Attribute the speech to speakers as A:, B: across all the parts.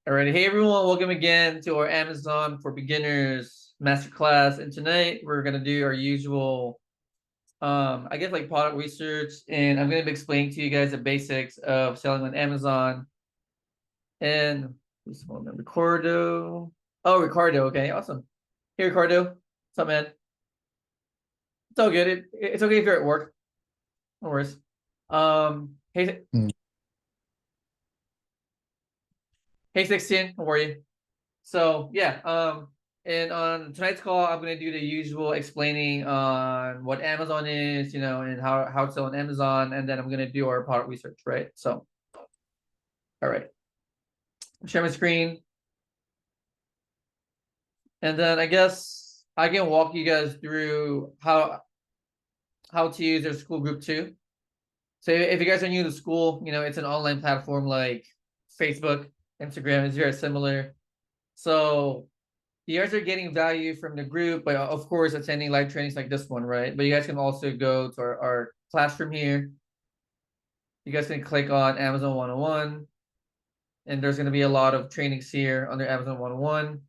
A: Alrighty, hey everyone, welcome again to our Amazon for Beginners Masterclass. And tonight we're gonna do our usual, I guess like product research, and I'm gonna be explaining to you guys the basics of selling on Amazon. And this one, Ricardo. Oh, Ricardo. Okay, awesome. Hey, Ricardo. What's up, man? It's all good. It's okay if you're at work. No worries. Hey,
B: Mm.
A: hey, 16. How are you? So yeah, and on tonight's call, I'm gonna do the usual explaining on what Amazon is, and how to sell on Amazon, and then I'm gonna do our product research, right? So, all right, share my screen, and then I guess I can walk you guys through how to use their school group too. So if you guys are new to school, it's an online platform like Facebook, Instagram is very similar. So you guys are getting value from the group, but of course, attending live trainings like this one, right? But you guys can also go to our classroom here. You guys can click on Amazon 101, and there's going to be a lot of trainings here under Amazon 101.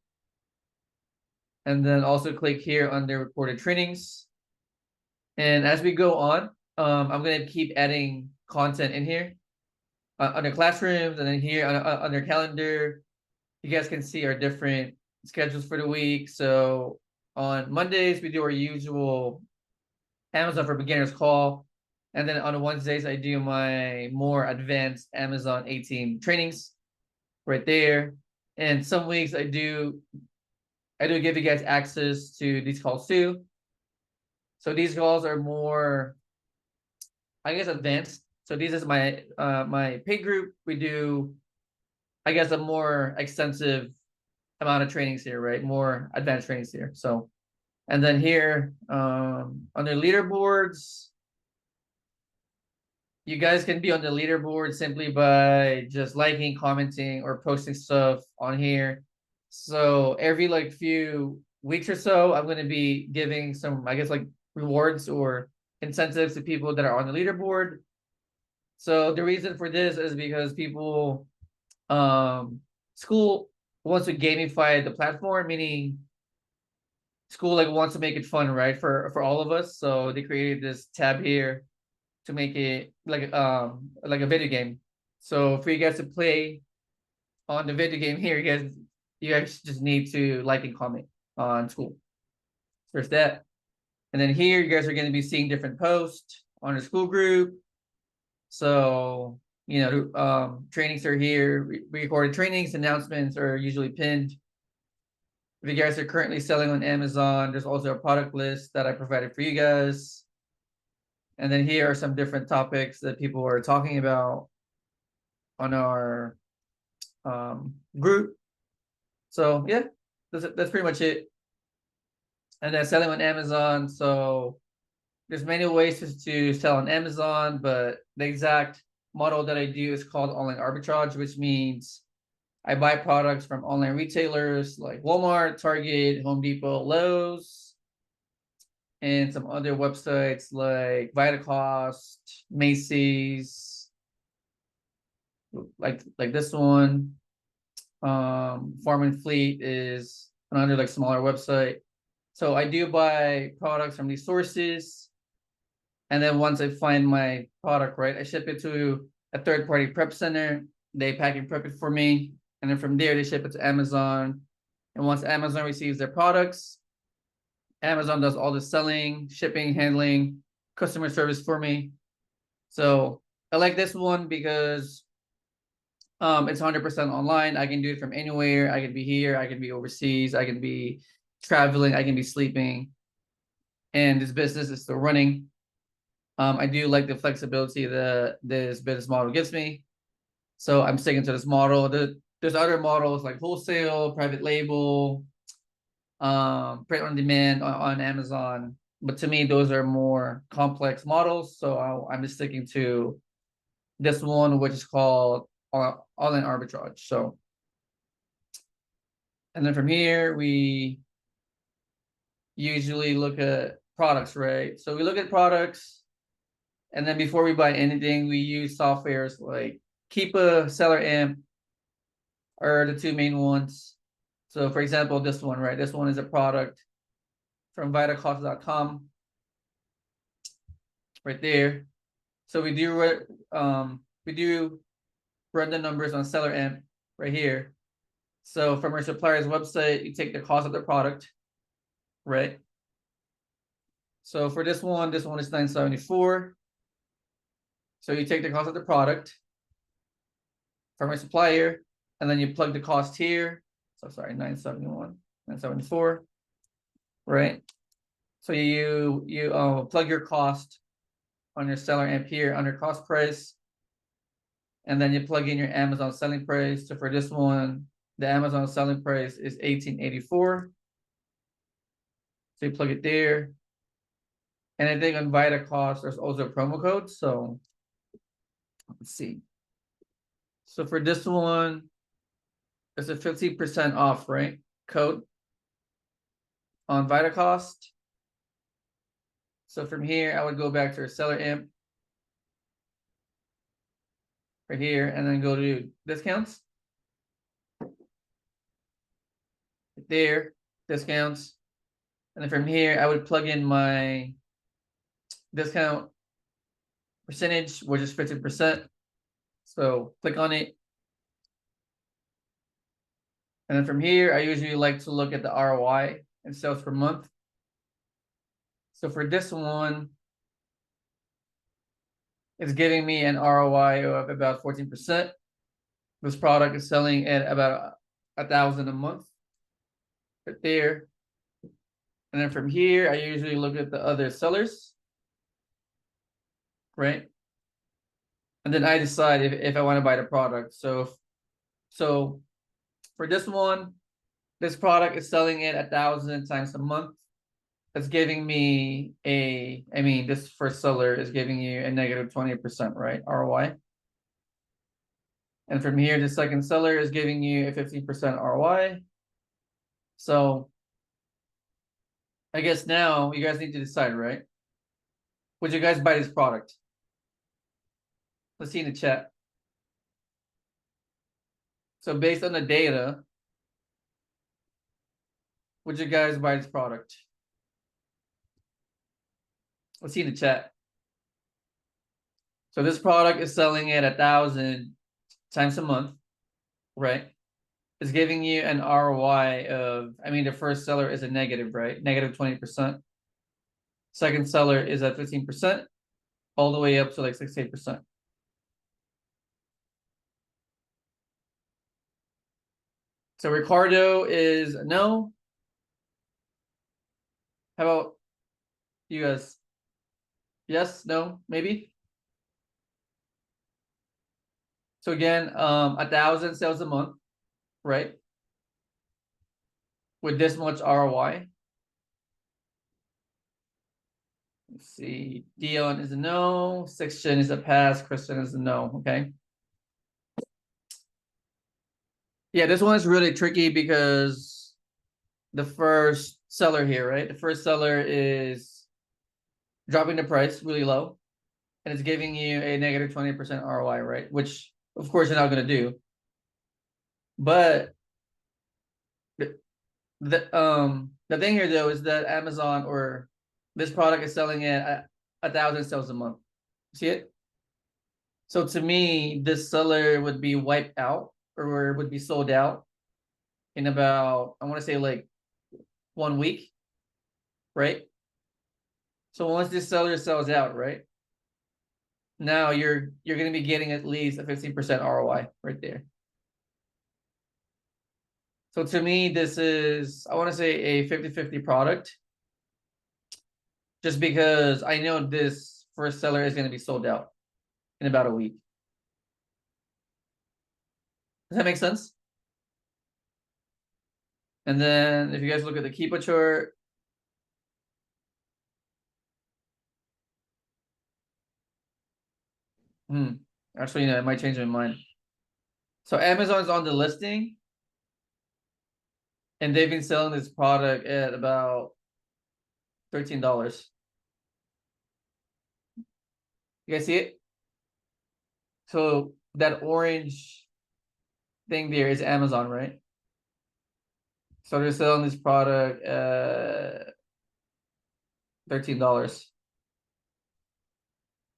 A: And then also click here under recorded trainings. And as we go on, I'm going to keep adding content in here under classrooms, and then here under calendar. You guys can see our different schedules for the week. So on Mondays, we do our usual Amazon for Beginners call. And then on Wednesdays, I do my more advanced Amazon 18 trainings right there. And some weeks I do give you guys access to these calls too. So these calls are more, I guess, advanced. So this is my paid group. We do, I guess, a more extensive amount of trainings here, right? More advanced trainings here. So, and then here, under leaderboards, you guys can be on the leaderboard simply by just liking, commenting, or posting stuff on here. So every like few weeks or so, I'm going to be giving some, I guess, like rewards or incentives to people that are on the leaderboard. So the reason for this is because people, um, school wants to gamify the platform, meaning school like wants to make it fun, right, for all of us. So they created this tab here to make it like a video game. So for you guys to play on the video game here, you guys just need to like and comment on school. There's that. And then here you guys are going to be seeing different posts on the school group. So trainings are here. Recorded trainings, announcements are usually pinned. If you guys are currently selling on Amazon, there's also a product list that I provided for you guys. And then here are some different topics that people are talking about on our group. So yeah, that's pretty much it. And then selling on Amazon. So there's many ways to sell on Amazon, but the exact model that I do is called online arbitrage, which means I buy products from online retailers like Walmart, Target, Home Depot, Lowe's, and some other websites like Vitacost, Macy's, like this one. Farm and Fleet is another like smaller website. So I do buy products from these sources, and then once I find my product, right, I ship it to a third-party prep center. They pack and prep it for me, and then from there they ship it to Amazon. And once Amazon receives their products, Amazon does all the selling, shipping, handling, customer service for me. So I like this one because it's 100% online. I can do it from anywhere. I can be here. I can be overseas. I can be traveling. I can be sleeping. And this business is still running. I do like the flexibility that this business model gives me. So I'm sticking to this model. There's other models like wholesale, private label, print on demand on Amazon. But to me, those are more complex models. So I'm just sticking to this one, which is called online arbitrage. So, and then from here, we usually look at products, right? So we look at products, and then before we buy anything, we use softwares like Keepa, Seller Amp, are the two main ones. So for example, this one, right? This one is a product from vitacost.com right there. So we do run the numbers on seller amp right here. So from our supplier's website, you take the cost of the product, right? So for this one is $974. So you take the cost of the product from our supplier, and then you plug the cost here. So sorry, 971, 974, right? So you plug your cost on your seller amp here under cost price, and then you plug in your Amazon selling price. So for this one, the Amazon selling price is $18.84. So you plug it there. And I think on VitaCost, there's also a promo code. So let's see. So for this one, it's a 50% off, right? Code on VitaCost. So from here, I would go back to our seller amp right here, and then go to discounts. There, discounts. And then from here, I would plug in my discount percentage, which is 50%. So click on it. And then from here, I usually like to look at the ROI and sales per month. So for this one, it's giving me an ROI of about 14%. This product is selling at about 1,000 a month right there. And then from here, I usually look at the other sellers, right? And then I decide if I want to buy the product. So for this one, this product is selling it 1,000 times a month. That's giving me this first seller is giving you a negative 20%, right? ROI. And from here, the second seller is giving you a 15% ROI. So I guess now you guys need to decide, right? Would you guys buy this product? Let's see in the chat. So based on the data, would you guys buy this product? Let's see in the chat. So this product is selling at 1,000 times a month, right? It's giving you an ROI of, the first seller is a negative, right? Negative 20%. Second seller is at 15%, all the way up to like 68%. So Ricardo is no. How about you guys? Yes, no, maybe? So again, 1,000 sales a month, right? With this much ROI. Let's see. Dion is a no. Section is a pass. Christian is a no. Okay. Yeah, this one is really tricky because the first seller here, right? The first seller is dropping the price really low, and it's giving you a negative 20% ROI, right? Which, of course, you're not going to do. But the thing here, though, is that Amazon or this product is selling at 1,000 sales a month. See it? So to me, this seller would be wiped out or would be sold out in about, I want to say like 1 week, right? So once this seller sells out, right? Now you're going to be getting at least a 15% ROI right there. So to me, this is, I want to say a 50-50 product. Just because I know this first seller is going to be sold out in about a week. Does that make sense? And then if you guys look at the Keepa chart, actually, I might change my mind. So Amazon's on the listing, and they've been selling this product at about $13. You guys see it? So that orange thing there is Amazon, right? So they're selling this product $13.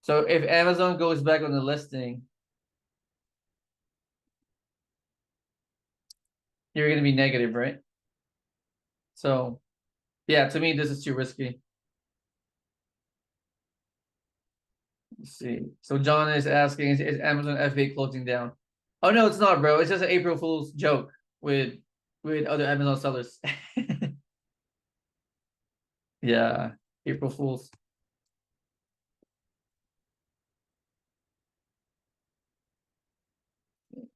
A: So if Amazon goes back on the listing, you're gonna be negative, right? So yeah, to me this is too risky. Let's see. So John is asking, is Amazon FBA closing down? Oh no, it's not, bro. It's just an April Fool's joke with other Amazon sellers. Yeah, April Fools.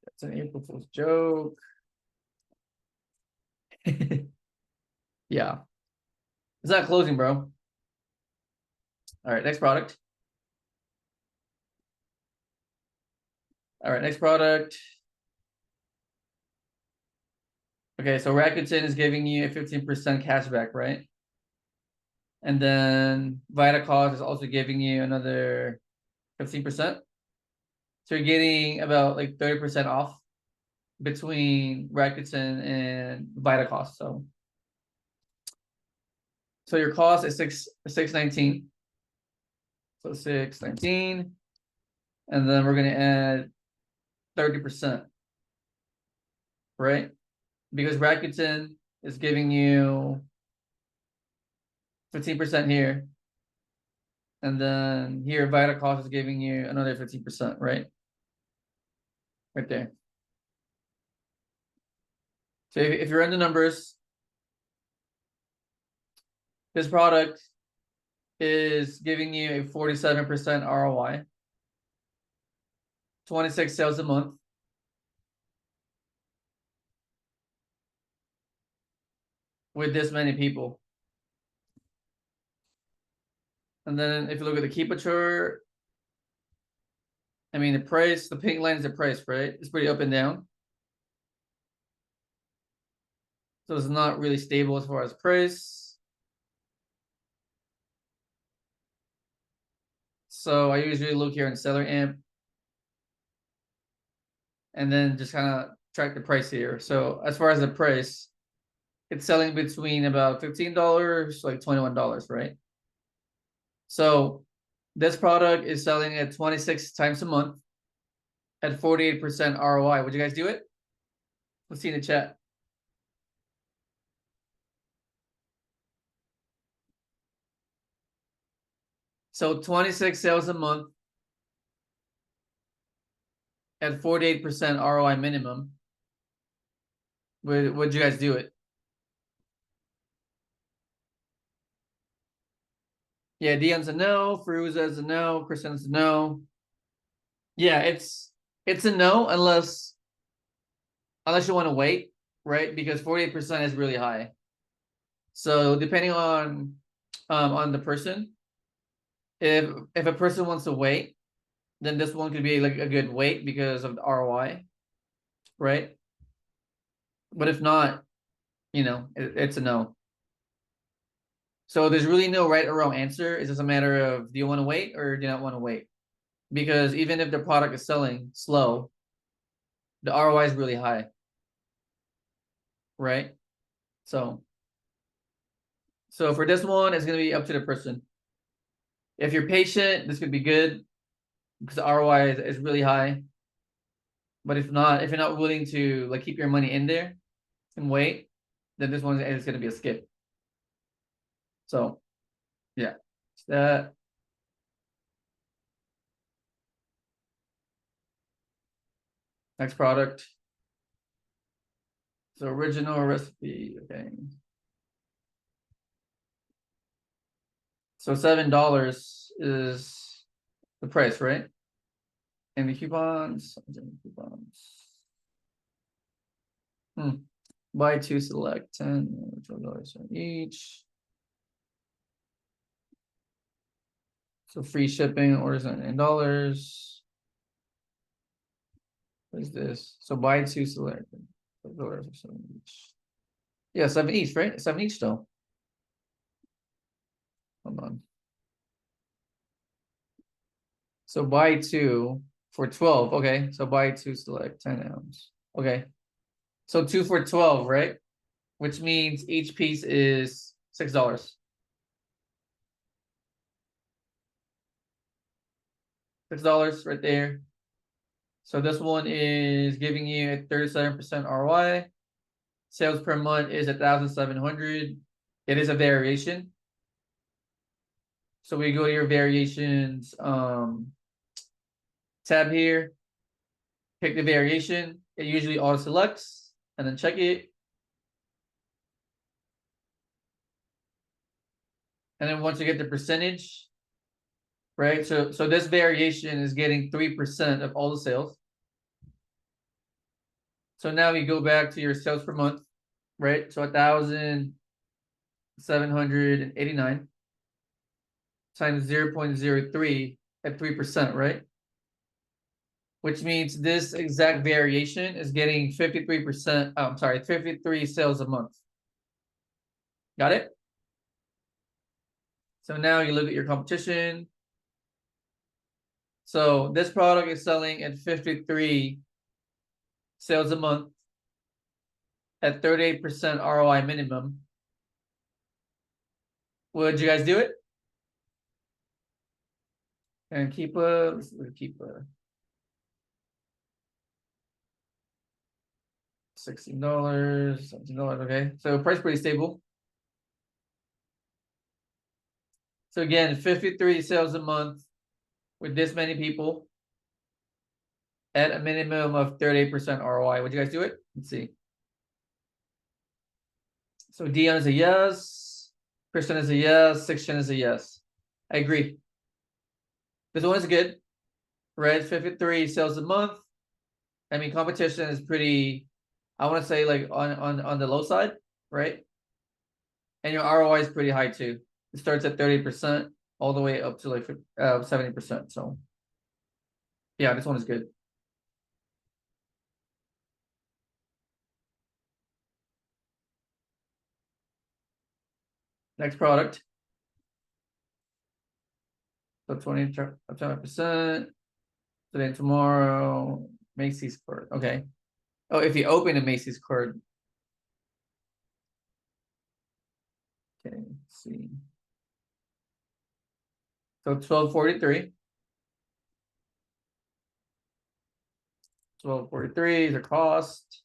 A: That's an April Fool's joke. Yeah. It's not closing, bro. All right, next product. All right, next product. Okay, so Rakuten is giving you a 15% cashback, right? And then Vitacost is also giving you another 15%. So you're getting about like 30% off between Rakuten and Vitacost. So your cost is 619. So 619. And then we're gonna add 30%, right? Because Rakuten is giving you 15% here. And then here Vitacost is giving you another 15%, right? Right there. So if you're in the numbers, this product is giving you a 47% ROI, 26 sales a month. With this many people. And then if you look at the Keepa chart, I mean, the price, the pink line is the price, right? It's pretty up and down. So it's not really stable as far as price. So I usually look here in seller amp and then just kind of track the price here. So as far as the price, it's selling between about $15 to like $21, right? So this product is selling at 26 times a month at 48% ROI. Would you guys do it? Let's see in the chat. So 26 sales a month at 48% ROI minimum. Would you guys do it? Yeah, Dion's a no, Feruza's a no, Kristen's a no. Yeah, it's a no unless you want to wait, right? Because 48% is really high. So depending on the person, if a person wants to wait, then this one could be like a good wait because of the ROI, right? But if not, it's a no. So there's really no right or wrong answer. It's just a matter of, do you want to wait or do you not want to wait? Because even if the product is selling slow, the ROI is really high, right? So for this one, it's going to be up to the person. If you're patient, this could be good because the ROI is really high. But if you're not willing to like keep your money in there and wait, then this one is going to be a skip. So yeah, that. Next product. So original recipe. Okay. So $7 is the price, right? And the coupons. Buy two, select 10 $12 on each. So free shipping, orders $99. What is this? So buy two, select $12 or 7 each. Yeah, 7 each, right? 7 each though. Hold on. So buy two for 12. Okay, so buy two, select 10 ounce. Okay. So 2 for 12, right? Which means each piece is $6. $6 right there. So this one is giving you a 37% ROI. Sales per month is 1,700. It is a variation. So we go to your variations tab here, pick the variation. It usually auto selects and then check it. And then once you get the percentage, right? So this variation is getting 3% of all the sales. So now we go back to your sales per month, right? So 1,789 times 0.03 at 3%, right? Which means this exact variation is getting 53%. I'm sorry, 53 sales a month. Got it? So now you look at your competition. So this product is selling at 53 sales a month at 38% ROI minimum. Would you guys do it? And keep $16, $17, okay. So price pretty stable. So again, 53 sales a month with this many people at a minimum of 38% ROI. Would you guys do it? Let's see. So Dion is a yes. Kristen is a yes. Sixten is a yes. I agree. This one is good. Right? 53 sales a month. I mean, competition is pretty, I want to say like on the low side, right? And your ROI is pretty high too. It starts at 30% all the way up to like 70%. So yeah, this one is good. Next product. So 20%. Today and tomorrow. Macy's card. Okay. Oh, if you open a Macy's card. Okay, let's see. So 1243. 1243 is the cost.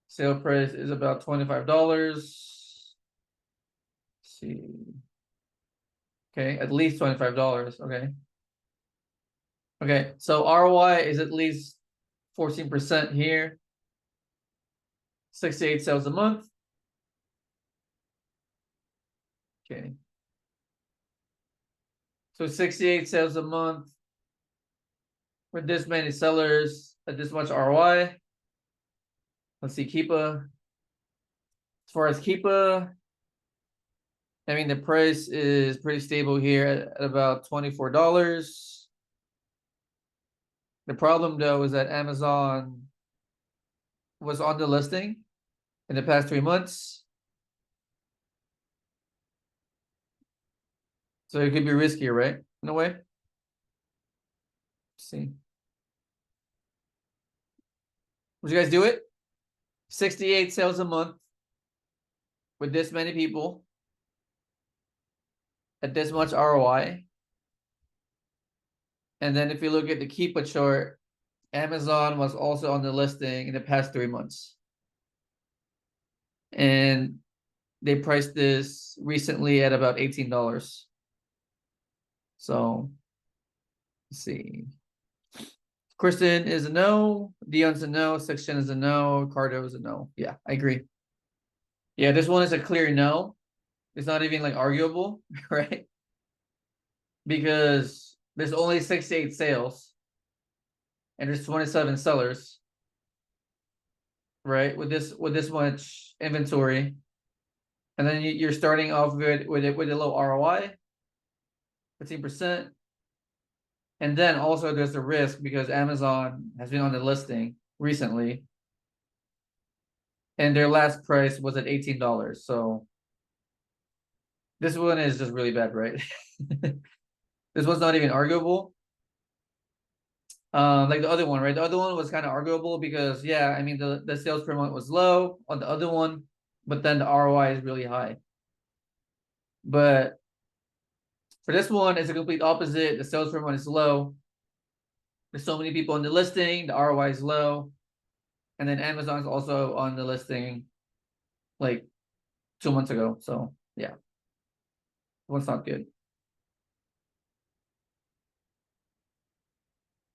A: Sale price is about $25. Let's see. Okay, at least $25. Okay. Okay, so ROI is at least 14% here. 68 sales a month. Okay. So 68 sales a month with this many sellers at this much ROI. Let's see, Keepa. As far as Keepa, I mean, the price is pretty stable here at about $24. The problem, though, is that Amazon was on the listing in the past 3 months. So it could be riskier, right? In a way. Let's see. Would you guys do it? 68 sales a month with this many people at this much ROI. And then if you look at the Keepa chart, Amazon was also on the listing in the past 3 months. And they priced this recently at about $18. So let's see. Kristen is a no. Dion's a no. Sixten is a no. Cardo is a no. Yeah, I agree. Yeah, this one is a clear no. It's not even like arguable, right? Because there's only 68 sales and there's 27 sellers, right? With this much inventory, and then you're starting off with a low ROI, 15%. And then also there's the risk because Amazon has been on the listing recently, and their last price was at $18. So this one is just really bad, right? This one's not even arguable. Like the other one, right? The other one was kind of arguable because yeah, I mean the sales per month was low on the other one, but then the ROI is really high. But for this one, it's a complete opposite. The sales per month is low. There's so many people on the listing, the ROI is low. And then Amazon's also on the listing like 2 months ago. So yeah, one's not good.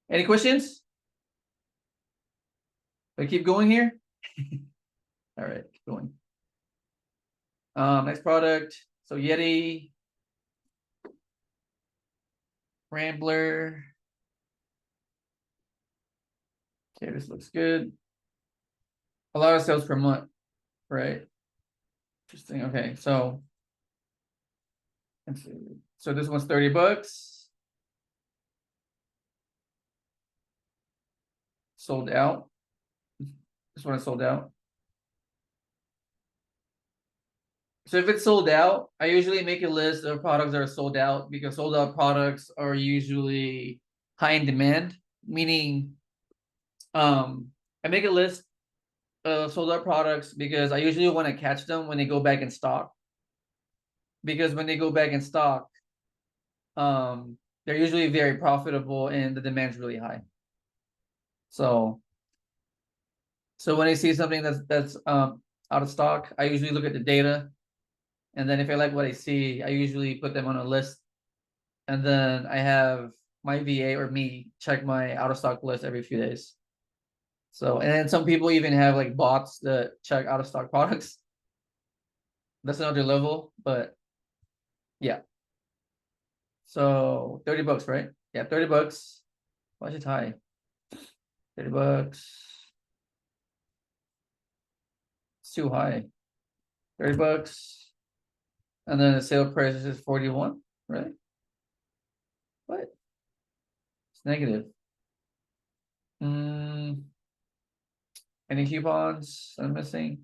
A: Any questions? We keep going here. All right, keep going. Next product. So Yeti, Rambler. Okay, this looks good. A lot of sales per month, right? Interesting. Okay, so let's see. So this one's $30. Sold out. This one is sold out. So if it's sold out, I usually make a list of products that are sold out because sold out products are usually high in demand, meaning I make a list of sold out products because I usually want to catch them when they go back in stock. Because when they go back in stock, they're usually very profitable and the demand's really high. So when I see something that's out of stock, I usually look at the data. And then if I like what I see, I usually put them on a list. And then I have my VA or me check my out of stock list every few days. So, and then some people even have like bots that check out of stock products. That's another level, but yeah. So $30, right? Yeah, $30. Why is it high? $30. It's too high. $30. And then the sale price is 41, right? What? It's negative. Any coupons I'm missing?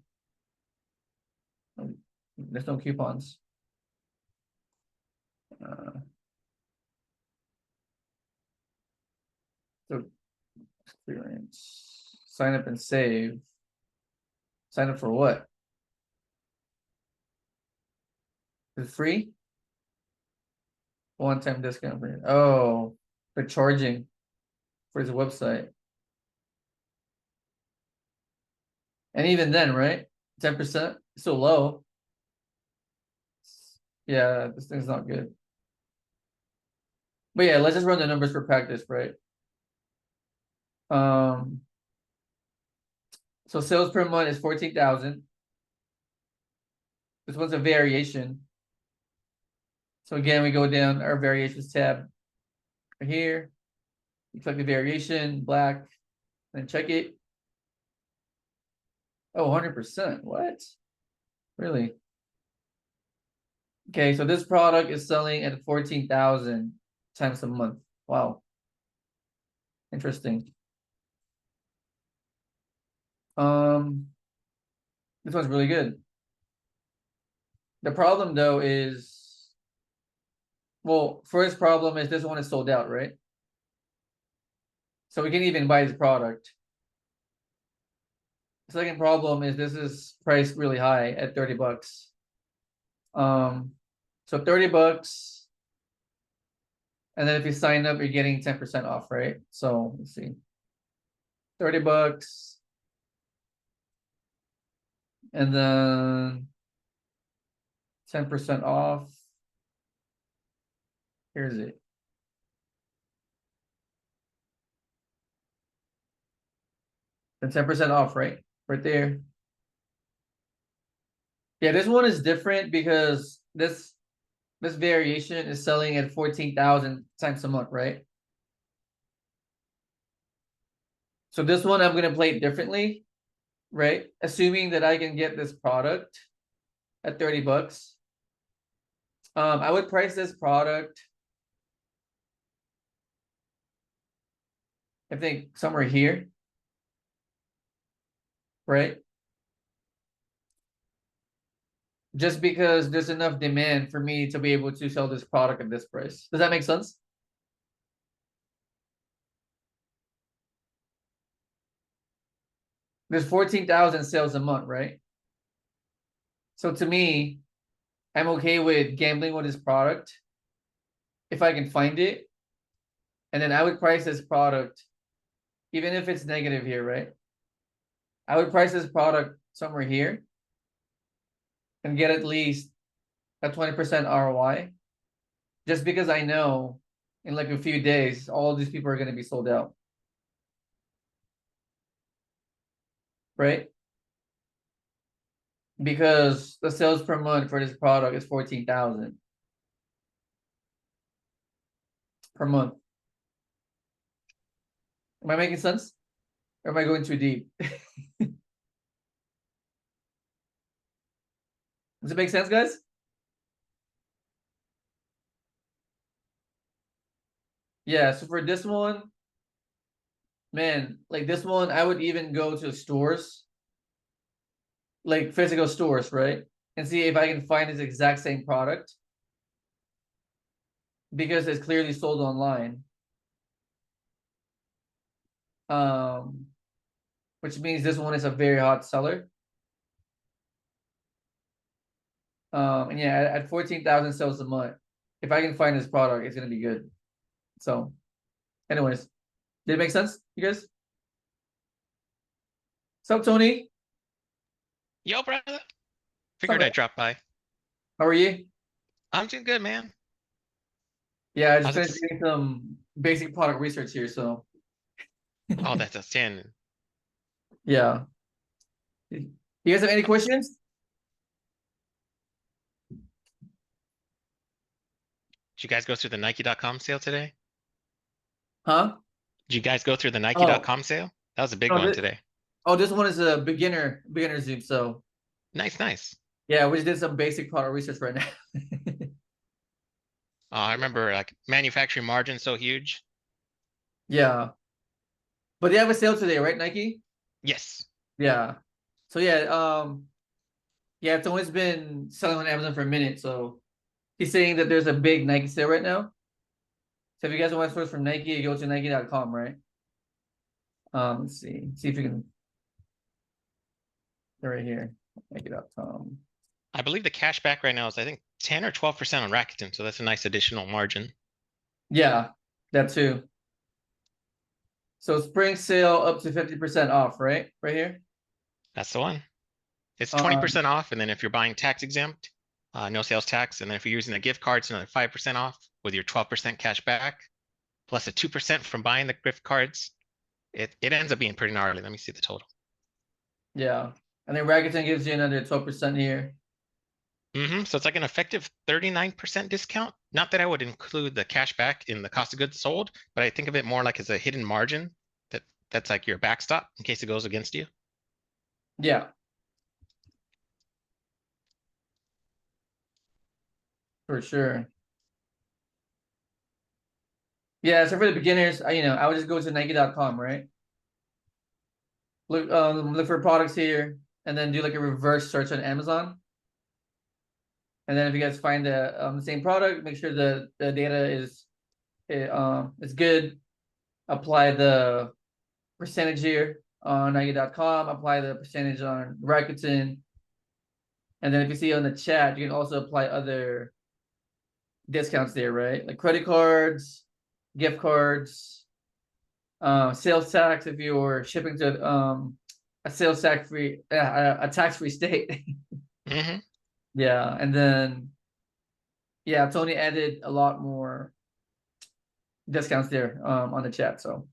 A: There's no coupons. So experience. Sign up and save. Sign up for what? Is it free? One-time discount for you. Oh, they're charging for his website. And even then, right? 10%, so low. Yeah, this thing's not good. But yeah, let's just run the numbers for practice, right? So sales per month is 14,000. This one's a variation. So again, we go down our variations tab right here. You click the variation, black, then check it. Oh, 100%. What? Really? Okay, so this product is selling at 14,000 times a month. Wow. Interesting. This one's really good. The problem though is, well, first problem is this one is sold out, right? So we can't even buy this product. Second problem is this is priced really high at $30. So $30, and then if you sign up, you're getting 10% off, right? So let's see, $30, and then 10% off. Here's it. And 10% off, right? Right there. Yeah, this one is different because this variation is selling at 14,000 times a month, right? So this one I'm gonna play it differently, right? Assuming that I can get this product at $30. I would price this product, I think somewhere here, right? Just because there's enough demand for me to be able to sell this product at this price. Does that make sense? there's 14,000 sales a month, right? So to me, I'm okay with gambling with this product if I can find it. And then I would price this product, even if it's negative here, right? I would price this product somewhere here and get at least a 20% ROI, just because I know in like a few days, all these people are going to be sold out. Right? Because the sales per month for this product is 14,000 per month. Am I making sense? Or am I going too deep? Does it make sense, guys? Yeah, so for this one, man, like this one, I would even go to stores, like physical stores, right? And see if I can find this exact same product because it's clearly sold online. Which means this one is a very hot seller. And yeah, at 14,000 sales a month, if I can find this product, it's gonna be good. So, anyways, did it make sense, you guys? What's up, Tony?
B: Yo, brother.
A: What's up,
B: Figured
A: man?
B: I'd drop by.
A: How are you?
B: I'm doing good, man.
A: Yeah, I just
B: How's it?
A: finished doing some basic product research here, so
B: Oh, that's outstanding.
A: yeah. You guys have any questions?
B: Did you guys go through the Nike.com sale today?
A: Huh?
B: Did you guys go through the
A: Oh,
B: Nike.com sale? That was a big
A: no,
B: one today.
A: this one is a beginner Zoom. So
B: Nice, nice.
A: yeah, we just did some basic product research right now.
B: I remember like manufacturing margin so huge.
A: Yeah, but they have a sale today, right, Nike?
B: Yes.
A: Yeah. So yeah, yeah, it's always been selling on Amazon for a minute. So he's saying that there's a big Nike sale right now. So if you guys want to source from Nike, you go to Nike.com, right? Let's see if you can. They're right here, Nike.com.
B: I believe the cash back right now is I think 10 or 12% on Rakuten, so that's a nice additional margin.
A: Yeah, that too. So spring sale up to 50% off, right? Right here.
B: That's the one. It's
A: Um,
B: 20% off, and then if you're buying tax exempt, no sales tax, and then if you're using a gift card, it's another 5% off with your 12% cash back, plus a 2% from buying the gift cards. It ends up being pretty gnarly. Let me see the total.
A: yeah. And then Rakuten gives you another 12% here.
B: So it's like an effective 39% discount. Not that I would include the cash back in the cost of goods sold, but I think of it more like as a hidden margin that's like your backstop in case it goes against you.
A: Yeah, for sure. Yeah, so for the beginners, I would just go to Nike.com, right? Look for products here, and then do like a reverse search on Amazon. And then if you guys find the same product, make sure the data is good. Apply the percentage here on Nike.com. Apply the percentage on Rakuten. And then if you see on the chat, you can also apply other discounts there, right? Like credit cards, gift cards, sales tax if you're shipping to a sales tax free a tax free state.
B: hmm
A: Yeah, and then yeah, Tony added a lot more discounts there on the chat. So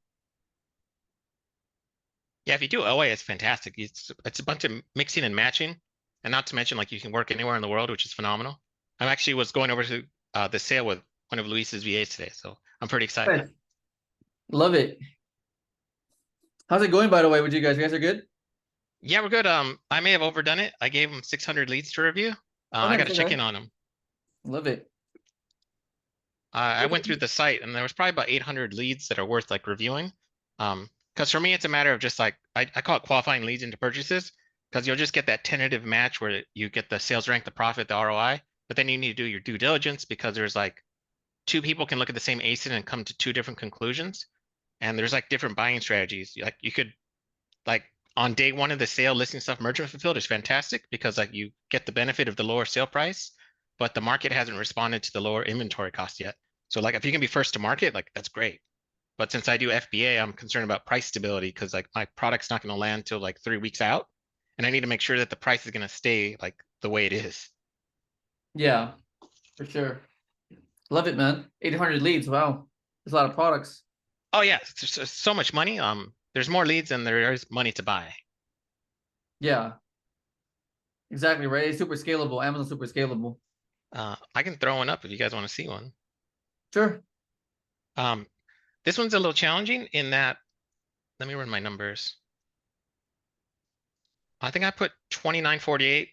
B: Yeah, if you do OA, it's fantastic. It's a bunch of mixing and matching, and not to mention like you can work anywhere in the world, which is phenomenal. I actually was going over to the sale with one of Luis's VAs today, so I'm pretty excited.
A: nice. Love it. How's it going by the way with you guys? You guys are good?
B: Yeah, we're good. I may have overdone it. I gave him 600 leads to review.
A: Oh
B: I got
A: nice,
B: to check
A: okay.
B: in on them.
A: Love it.
B: I went through the site and there was probably about 800 leads that are worth like reviewing. Because for me, it's a matter of just like, I call it qualifying leads into purchases because you'll just get that tentative match where you get the sales rank, the profit, the ROI, but then you need to do your due diligence because there's like two people can look at the same ASIN and come to two different conclusions. And there's like different buying strategies. Like you could like On day one of the sale, listing stuff merchant fulfilled is fantastic because like you get the benefit of the lower sale price, but the market hasn't responded to the lower inventory cost yet. So like if you can be first to market, like that's great. But since I do FBA, I'm concerned about price stability because like my product's not going to land till like 3 weeks out, and I need to make sure that the price is going to stay like the way it is.
A: Yeah, for sure. Love it, man. 800 leads. Wow. There's a lot of products.
B: Oh yeah, there's so much money. There's more leads than there is money to buy.
A: Yeah, exactly right. It's super scalable. Amazon's super scalable.
B: I can throw one up if you guys want to see one.
A: Sure.
B: Um, this one's a little challenging in that, let me run my numbers. I think I put 29.48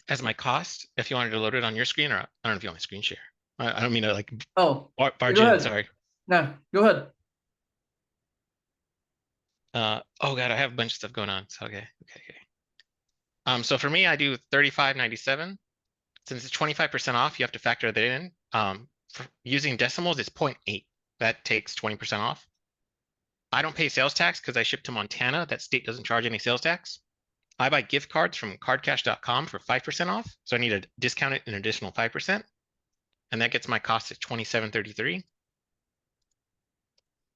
B: as my cost. If you wanted to load it on your screen, or I don't know if you want to screen share. I don't mean to like
A: Oh,
B: barge
A: go
B: in.
A: ahead.
B: Sorry.
A: No, go ahead.
B: Oh god, I have a bunch of stuff going on. So okay. So for me, I do 35.97. Since it's 25% off, you have to factor that in. For using decimals, it's 0.8. That takes 20% off. I don't pay sales tax because I ship to Montana. That state doesn't charge any sales tax. I buy gift cards from cardcash.com for 5% off. So I need to discount it an additional 5%. And that gets my cost at 27.33.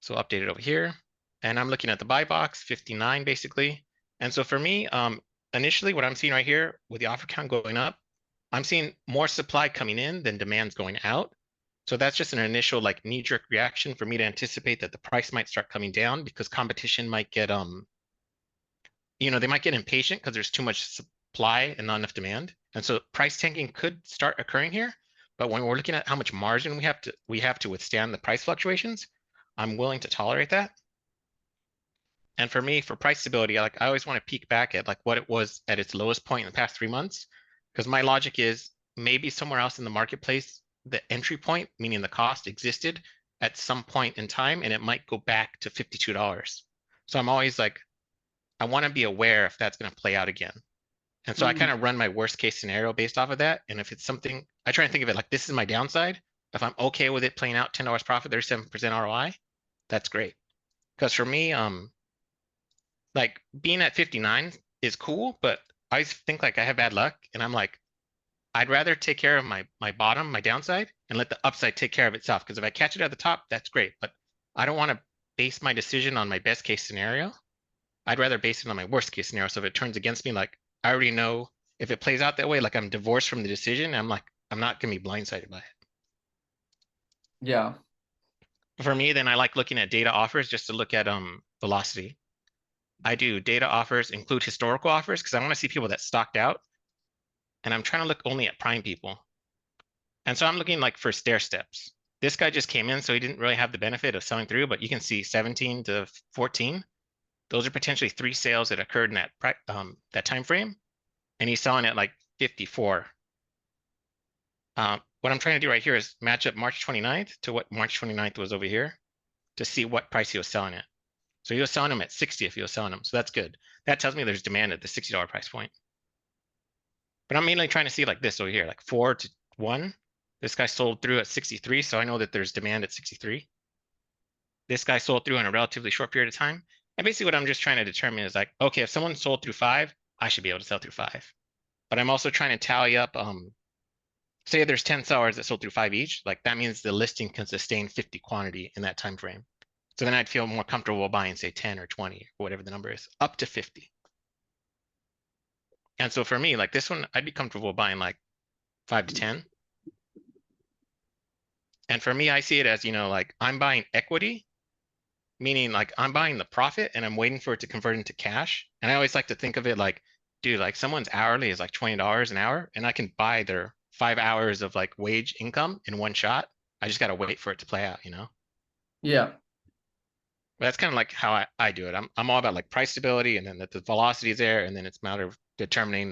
B: So update it over here. And I'm looking at the buy box, 59 basically. And so for me, initially what I'm seeing right here with the offer count going up, I'm seeing more supply coming in than demand's going out. So that's just an initial like knee-jerk reaction for me to anticipate that the price might start coming down because competition might get they might get impatient because there's too much supply and not enough demand. And so price tanking could start occurring here. But when we're looking at how much margin we have to withstand the price fluctuations, I'm willing to tolerate that. And for me, for price stability, I always want to peek back at like what it was at its lowest point in the past 3 months. Because my logic is maybe somewhere else in the marketplace, the entry point, meaning the cost, existed at some point in time, and it might go back to $52. So I'm always like, I want to be aware if that's going to play out again. And so I kind of run my worst case scenario based off of that. And if it's something, I try and think of it like this is my downside. If I'm okay with it playing out $10 profit, there's 7% ROI, that's great. Because for me, like being at 59 is cool, but I think like I have bad luck, and I'm like, I'd rather take care of my bottom, my downside, and let the upside take care of itself. Because if I catch it at the top, that's great. But I don't want to base my decision on my best case scenario. I'd rather base it on my worst case scenario. So if it turns against me, like I already know if it plays out that way, like I'm divorced from the decision, I'm like, I'm not gonna be blindsided by it.
A: Yeah.
B: For me, then I like looking at data offers just to look at velocity. I do data offers, include historical offers, because I want to see people that stocked out. And I'm trying to look only at prime people. And so I'm looking like for stair steps. This guy just came in, so he didn't really have the benefit of selling through, but you can see 17 to 14. Those are potentially 3 sales that occurred in that time frame, and he's selling at like 54. What I'm trying to do right here is match up March 29th to what March 29th was over here to see what price he was selling at. So he was selling them at 60 if he was selling them, so that's good. That tells me there's demand at the $60 price point. But I'm mainly trying to see like this over here, like 4 to 1. This guy sold through at 63, so I know that there's demand at 63. This guy sold through in a relatively short period of time. And basically what I'm just trying to determine is like, okay, if someone sold through 5, I should be able to sell through 5. But I'm also trying to tally up, say there's 10 sellers that sold through 5 each, like that means the listing can sustain 50 quantity in that time frame. So then I'd feel more comfortable buying, say 10 or 20 or whatever the number is, up to 50. And so for me, like this one, I'd be comfortable buying like 5 to 10. And for me, I see it as, like I'm buying equity, meaning like I'm buying the profit and I'm waiting for it to convert into cash. And I always like to think of it like, dude, like someone's hourly is like $20 an hour, and I can buy their 5 hours of like wage income in one shot. I just got to wait for it to play out,
A: Yeah.
B: But that's kind of like how I do it. I'm all about like price stability, and then that the velocity is there, and then it's a matter of determining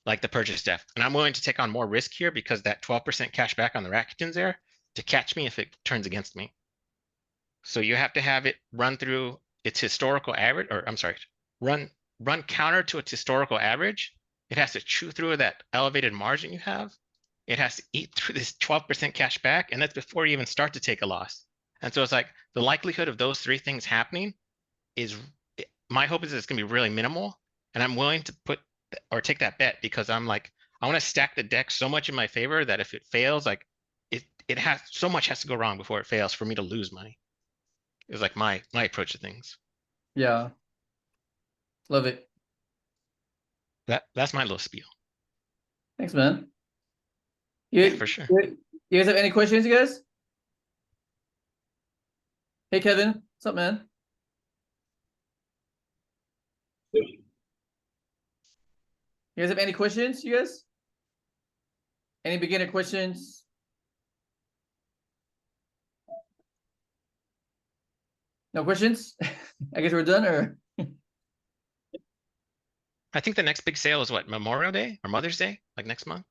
B: like the purchase depth. And I'm willing to take on more risk here because that 12% cash back on the Rakuten's there to catch me if it turns against me. So you have to have it run through its historical average, or I'm sorry, run counter to its historical average. It has to chew through that elevated margin you have. It has to eat through this 12% cash back, and that's before you even start to take a loss. And so it's like the likelihood of those 3 things happening is my hope is it's gonna be really minimal, and I'm willing to put or take that bet because I'm like, I want to stack the deck so much in my favor that if it fails, like it has so much has to go wrong before it fails for me to lose money. It's like my approach to things.
A: Yeah. Love it.
B: That's my little spiel.
A: Thanks, man.
B: Yeah, for sure.
A: You guys have any questions, you guys? Hey, Kevin. What's up, man? You guys have any questions, you guys? Any beginner questions? No questions? I guess we're done, or?
B: I think the next big sale is what, Memorial Day or Mother's Day, like next month?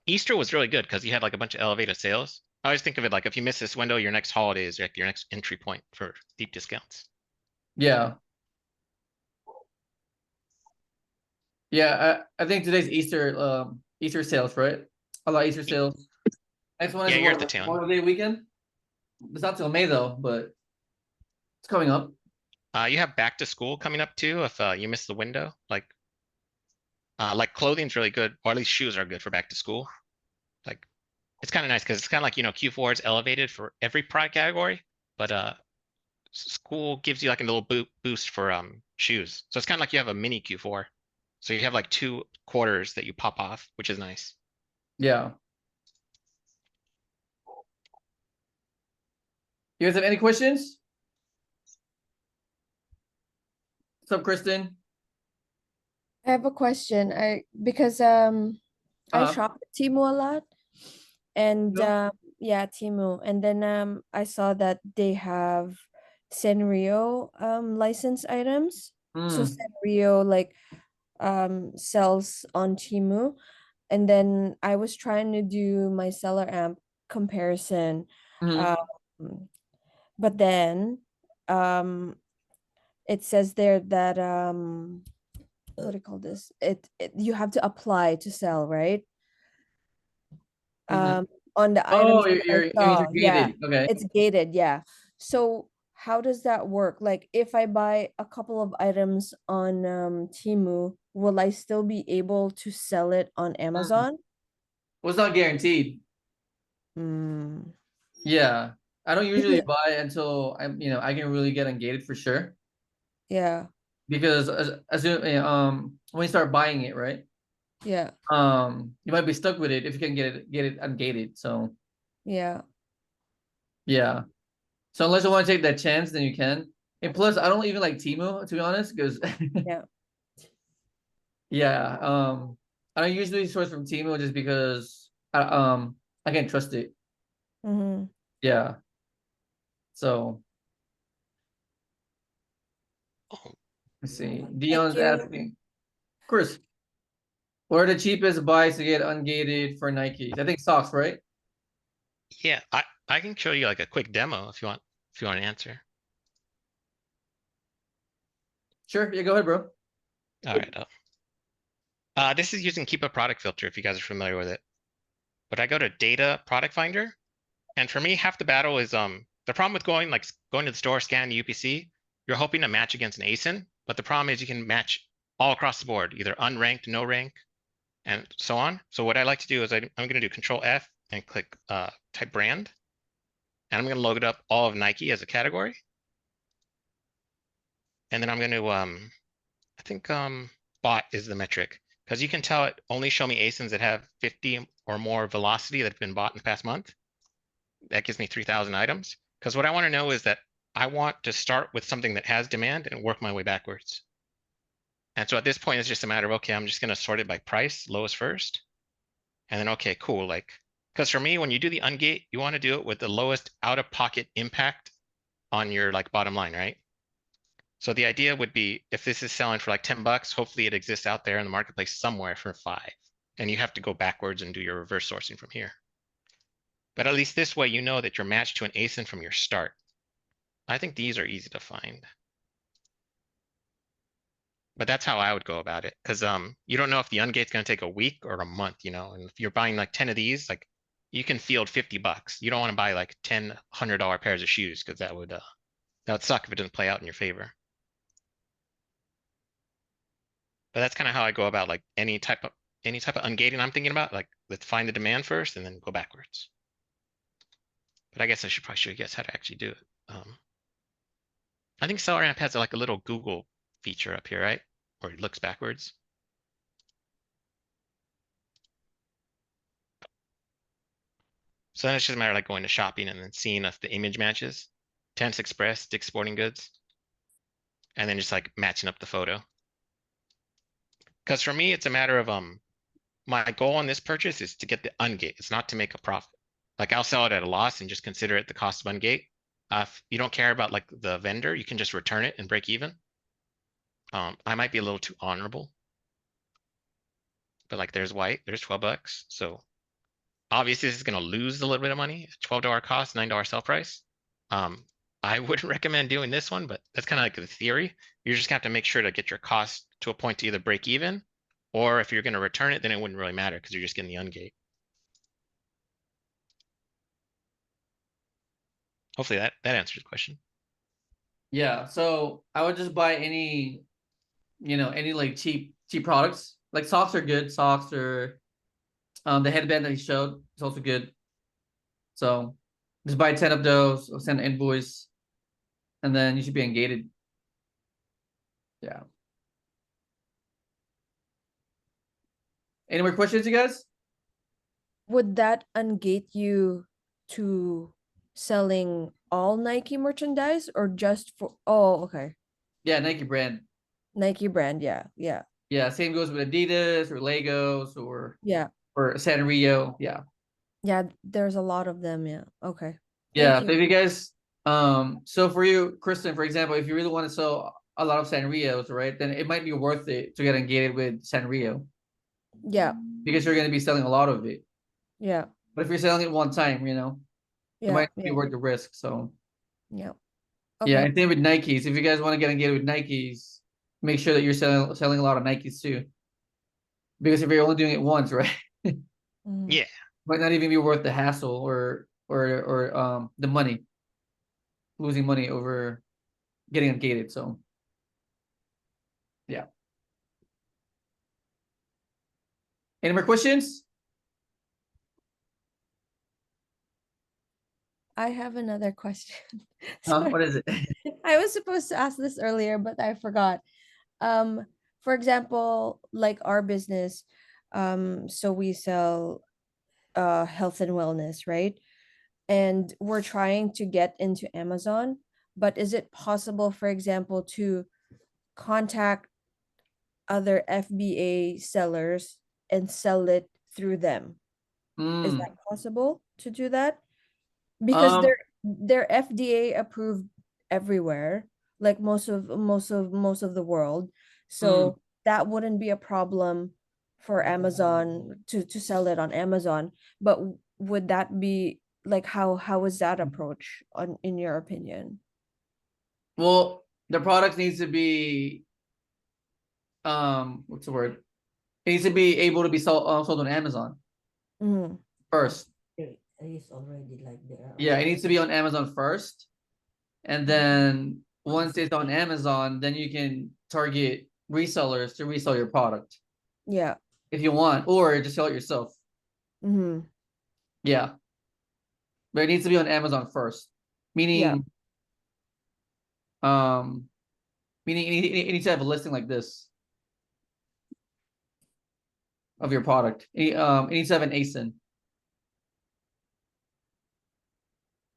B: Easter was really good because you had like a bunch of elevated sales. I always think of it like if you miss this window, your next holiday is like your next entry point for deep discounts.
A: Yeah. Yeah, I think today's Easter sales, right? A lot of Easter sales. Next one is
B: Yeah, you're at the
A: what,
B: tail end.
A: Memorial Day weekend? It's not till May though, but it's coming up.
B: You have back to school coming up too. If you miss the window, like clothing's really good, or at least shoes are good for back to school. Like it's kind of nice because it's kind of like, Q4 is elevated for every product category, but school gives you like a little boost for shoes. So it's kind of like you have a mini Q4. So you have like 2 quarters that you pop off, which is nice.
A: Yeah. You guys have any questions? What's up, Kristen?
C: I have a question. Because I shop at Temu a lot, and yeah, Temu, and then I saw that they have Sanrio licensed items. So Sanrio like sells on Temu, and then I was trying to do my seller amp comparison, but then it says there that what do you call this? You have to apply to sell, right? On the items that I saw, yeah,
A: gated. Okay.
C: it's gated, yeah. So how does that work? Like if I buy a couple of items on Temu, will I still be able to sell it on Amazon?
A: Well, it's not guaranteed. Yeah. I don't usually buy until I can really get ungated for sure.
C: Yeah.
A: Because as soon when you start buying it, right?
C: Yeah.
A: You might be stuck with it if you can get it ungated. So
C: yeah.
A: Yeah. So unless you want to take that chance, then you can. And plus, I don't even like Temu, to be honest, because
C: Yeah.
A: yeah, I don't usually source from Temu just because I can't trust it. Yeah. So let's see. Dion's asking, of course, what are the cheapest buys to get ungated for Nikes? I think socks, right?
B: Yeah, I can show you like a quick demo if you want to answer.
A: Sure. Yeah, go ahead, bro.
B: All right. This is using Keep a Product Filter if you guys are familiar with it. But I go to Data Product Finder, and for me, half the battle is the problem with going to the store, scan the UPC. You're hoping to match against an ASIN, but the problem is you can match all across the board, either unranked, no rank, and so on. So what I like to do is I'm going to do Control F and click type brand, and I'm going to load up all of Nike as a category. And then I'm going to, I think bot is the metric, because you can tell it only show me ASINs that have 50 or more velocity that have been bought in the past month. That gives me 3,000 items. Because what I want to know is that I want to start with something that has demand and work my way backwards. And so at this point, it's just a matter of, okay, I'm just going to sort it by price, lowest first. And then, okay, cool. Because for me, when you do the ungate, you want to do it with the lowest out-of-pocket impact on your bottom line, right? So the idea would be if this is selling for like 10 bucks, hopefully it exists out there in the marketplace somewhere for 5. And you have to go backwards and do your reverse sourcing from here. But at least this way, you know that you're matched to an ASIN from your start. I think these are easy to find. But that's how I would go about it. Because you don't know if the ungate's going to take a week or a month, and if you're buying like 10 of these, you can field 50 bucks. You don't want to buy like 10 $100 pairs of shoes because that would That would suck if it doesn't play out in your favor. But that's kind of how I go about like any type of ungating I'm thinking about. Like, let's find the demand first and then go backwards. But I guess I should probably show you guys how to actually do it. I think SellerAmp has like a little Google feature up here, right? Or it looks backwards. So then it's just a matter of like going to shopping and then seeing if the image matches. Tennis Express, Dick's Sporting Goods. And then just like matching up the photo. Because for me, it's a matter of my goal on this purchase is to get the ungate. It's not to make a profit. Like, I'll sell it at a loss and just consider it the cost of ungate. If you don't care about like the vendor, you can just return it and break even. I might be a little too honorable. But like, there's white, there's 12 bucks. So obviously this is going to lose a little bit of money. $12 cost, $9 sell price. I wouldn't recommend doing this one, but that's kind of like the theory. You're just gonna have to make sure to get your cost to a point to either break even, or if you're going to return it, then it wouldn't really matter because you're just getting the ungate. Hopefully that answers the question.
A: Yeah, so I would just buy any, any like cheap products. Like socks are good. Socks or the headband that he showed is also good. So just buy 10 of those, or send an invoice, and then you should be ungated. Yeah. Any more questions, you guys?
C: Would that ungate you to selling all Nike merchandise or just for, oh, okay.
A: Yeah, Nike brand.
C: Nike brand, yeah, yeah.
A: Yeah, same goes with Adidas or Legos or
C: Yeah.
A: Sanrio. Yeah.
C: Yeah, there's a lot of them, yeah. Okay.
A: Yeah,
C: Thank
A: so
C: you.
A: if you guys, so for you, Kristen, for example, if you really want to sell a lot of Sanrios, right, then it might be worth it to get engaged with Sanrio
C: Yeah,
A: because you're going to be selling a lot of it.
C: yeah,
A: But if you're selling it one time, it
C: yeah,
A: might be
C: yeah,
A: worth the risk. So
C: yeah.
A: yeah,
C: Okay.
A: and same with Nikes. If you guys want to get engaged with Nikes, make sure that you're selling a lot of Nikes too. Because if you're only doing it once, right,
B: Yeah.
A: might not even be worth the hassle or the money, losing money over getting ungated. So yeah. Any more questions?
C: I have another question.
A: What
C: Sorry.
A: is it?
C: I was supposed to ask this earlier, but I forgot. Um, for example, like our business, so we sell health and wellness, right? And we're trying to get into Amazon, but is it possible, for example, to contact other FBA sellers and sell it through them? Is
A: Mm,
C: that possible to do that? Because
A: um,
C: they're FDA approved everywhere, like most of the world.
A: mm,
C: So that wouldn't be a problem for Amazon to sell it on Amazon. But would that be like how is that approach on in your opinion?
A: well, the product needs to be what's the word? It needs to be able to be sold on Amazon
C: Mm,
A: first.
D: It is already like there.
A: Yeah, it needs to be on Amazon first, and then once it's on Amazon, then you can target resellers to resell your product
C: yeah.
A: if you want, or just sell it yourself.
C: Mm-hmm.
A: Yeah, but it needs to be on Amazon first,
C: Yeah.
A: meaning um, meaning it needs to have a listing like this of your product. It needs to have an ASIN.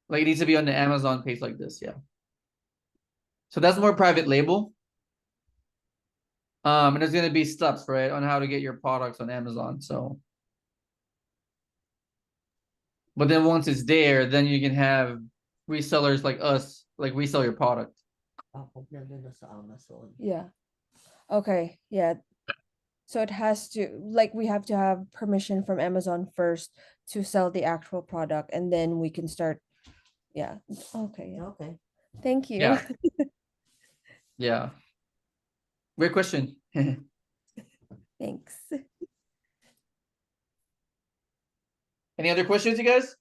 A: Like it needs to be on the Amazon page like this, yeah. So that's more private label. And there's gonna be steps, right, on how to get your products on Amazon. So, but then once it's there, then you can have resellers like us, like resell your product.
D: Tapos nandun na sa Amazon.
C: Yeah. Okay. Yeah. So it has to, like, we have to have permission from Amazon first to sell the actual product, and then we can start. Yeah. Okay.
D: Okay.
C: Thank you.
A: Yeah. Yeah. Great question.
C: Thanks.
A: Any other questions, you guys?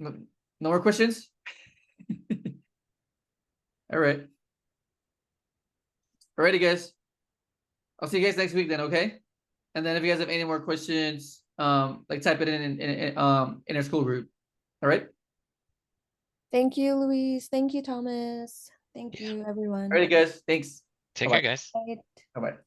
A: No, no more questions? All right. Alrighty, guys. I'll see you guys next week then, okay? And then if you guys have any more questions, like type it in our school group. All right.
C: Thank you, Luis. Thank you, Thomas. Thank
B: Yeah.
C: you, everyone.
A: Alrighty, guys. Thanks.
B: Take
A: Bye-bye.
B: care, guys.
C: Bye.
A: Bye-bye.